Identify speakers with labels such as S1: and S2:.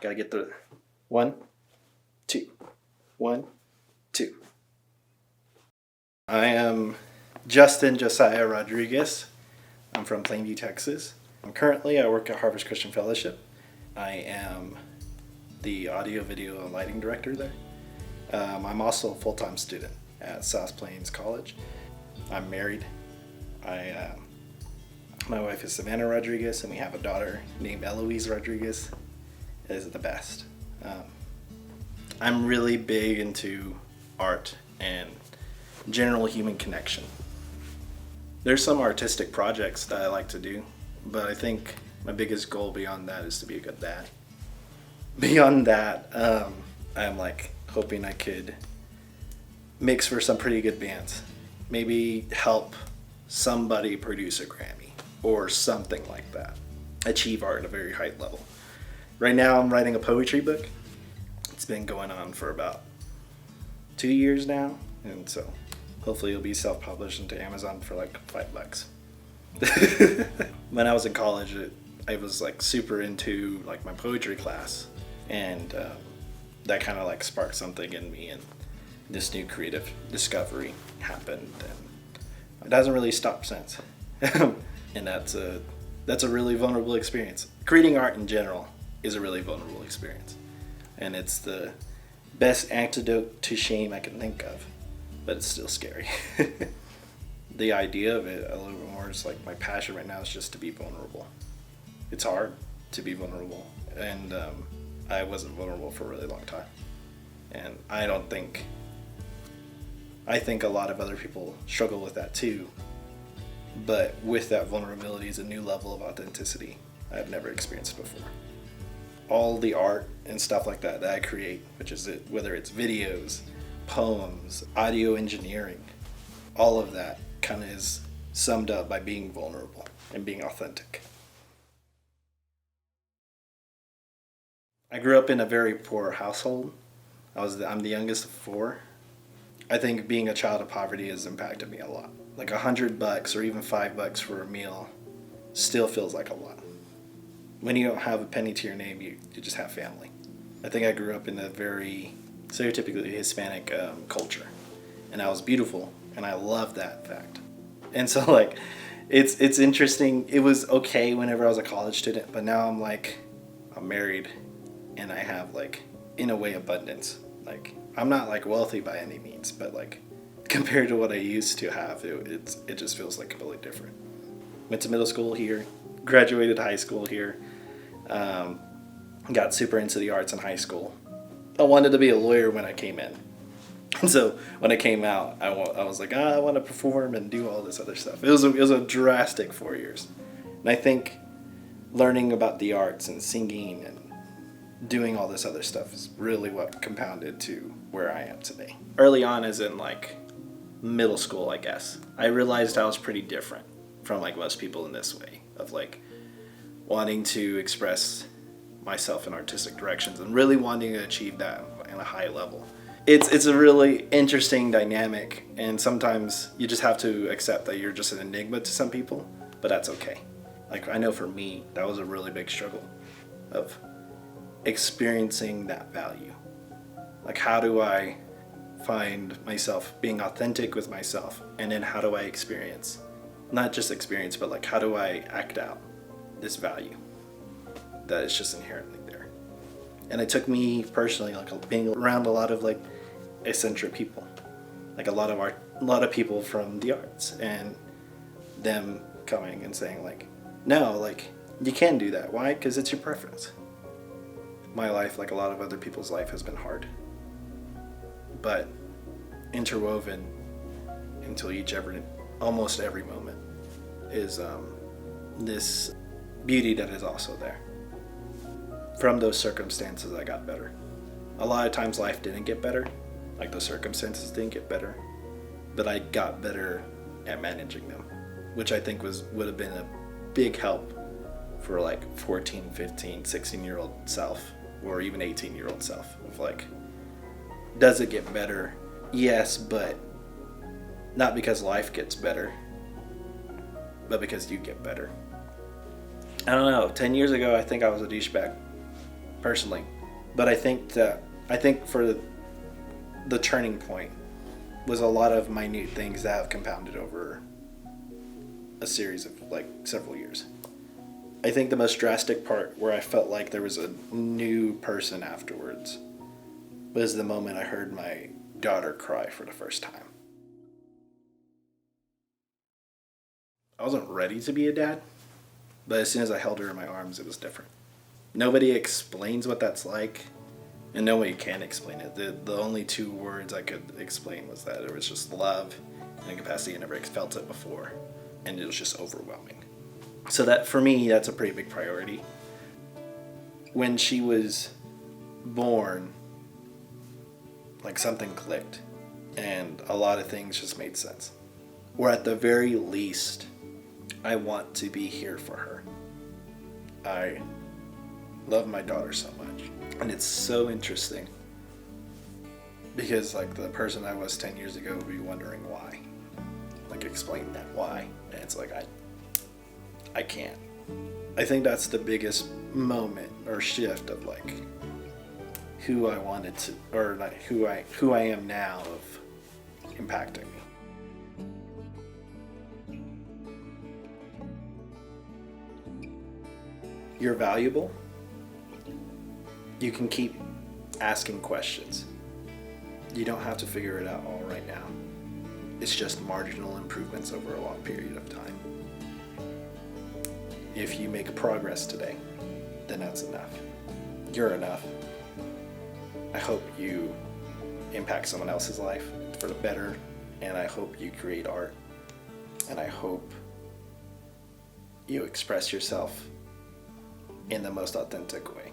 S1: Gotta get the 1, 2, 1, 2. I am Justin Josiah Rodriguez. I'm from Plainview, Texas. I work at Harvest Christian Fellowship. I am the audio, video, and lighting director there. I'm also a full-time student at South Plains College. I'm married. My wife is Savannah Rodriguez, and we have a daughter named Eloise Rodriguez. It is the best. I'm really big into art and general human connection. There's some artistic projects that I like to do, but I think my biggest goal beyond that is to be a good dad. Beyond that, I'm hoping I could mix for some pretty good bands. Maybe help somebody produce a Grammy or something like that. Achieve art at a very high level. Right now I'm writing a poetry book. It's been going on for about 2 years now, and so hopefully it'll be self-published into Amazon for like $5. When I was in college, I was super into my poetry class, and that kind of sparked something in me, and this new creative discovery happened, and it hasn't really stopped since. And that's a really vulnerable experience. Creating art in general is a really vulnerable experience, and it's the best antidote to shame I can think of, but it's still scary. The idea of it a little bit more is my passion right now is just to be vulnerable. It's hard to be vulnerable, and I wasn't vulnerable for a really long time, and I think a lot of other people struggle with that too, but with that vulnerability is a new level of authenticity I've never experienced before. All the art and stuff like that I create, whether it's videos, poems, audio engineering, all of that kind of is summed up by being vulnerable and being authentic. I grew up in a very poor household. I'm the youngest of 4. I think being a child of poverty has impacted me a lot. $100 or even $5 for a meal still feels like a lot. When you don't have a penny to your name, you just have family. I think I grew up in a very stereotypically Hispanic culture, and I was beautiful, and I love that fact. And so it's interesting. It was okay whenever I was a college student, but now I'm married, and I have in a way abundance. I'm not wealthy by any means, but compared to what I used to have, it just feels completely different. Went to middle school here, graduated high school here, got super into the arts in high school. I wanted to be a lawyer when I came in. And so when I came out, I was I want to perform and do all this other stuff. It was a drastic 4 years. And I think learning about the arts and singing and doing all this other stuff is really what compounded to where I am today. Early on, as in middle school, I guess, I realized I was pretty different from most people in this way of wanting to express myself in artistic directions and really wanting to achieve that at a high level. It's a really interesting dynamic, and sometimes you just have to accept that you're just an enigma to some people, but that's okay. I know for me, that was a really big struggle of experiencing that value. How do I find myself being authentic with myself, and then how do I experience, not just experience, but how do I act out this value that is just inherently there. And it took me personally being around a lot of eccentric people, a lot of people from the arts, and them coming and saying no, you can do that. Why? Because it's your preference. My life, a lot of other people's life, has been hard, but interwoven into almost every moment is this beauty that is also there. From those circumstances, I got better. A lot of times life didn't get better, the circumstances didn't get better, but I got better at managing them, which I think would have been a big help for 14, 15, 16-year-old self, or even 18-year-old self, of does it get better? Yes, but not because life gets better, but because you get better. I don't know, 10 years ago I think I was a douchebag. personally. But I think for the turning point was a lot of minute things that have compounded over a series of like several years. I think the most drastic part where I felt like there was a new person afterwards was the moment I heard my daughter cry for the first time. I wasn't ready to be a dad, but as soon as I held her in my arms, it was different. Nobody explains what that's like, and nobody can explain it. The only two words I could explain was that it was just love and capacity. I never felt it before, and it was just overwhelming. So that, for me, that's a pretty big priority. When she was born, like something clicked, and a lot of things just made sense. Or at the very least, I want to be here for her. I love my daughter so much. And it's so interesting because like the person I was 10 years ago would be wondering why. Like explain that why. And it's like I can't. I think that's the biggest moment or shift of like who I wanted to, or like who I am now of impacting me. You're valuable. You can keep asking questions. You don't have to figure it out all right now. It's just marginal improvements over a long period of time. If you make progress today, then that's enough. You're enough. I hope you impact someone else's life for the better, and I hope you create art, and I hope you express yourself in the most authentic way.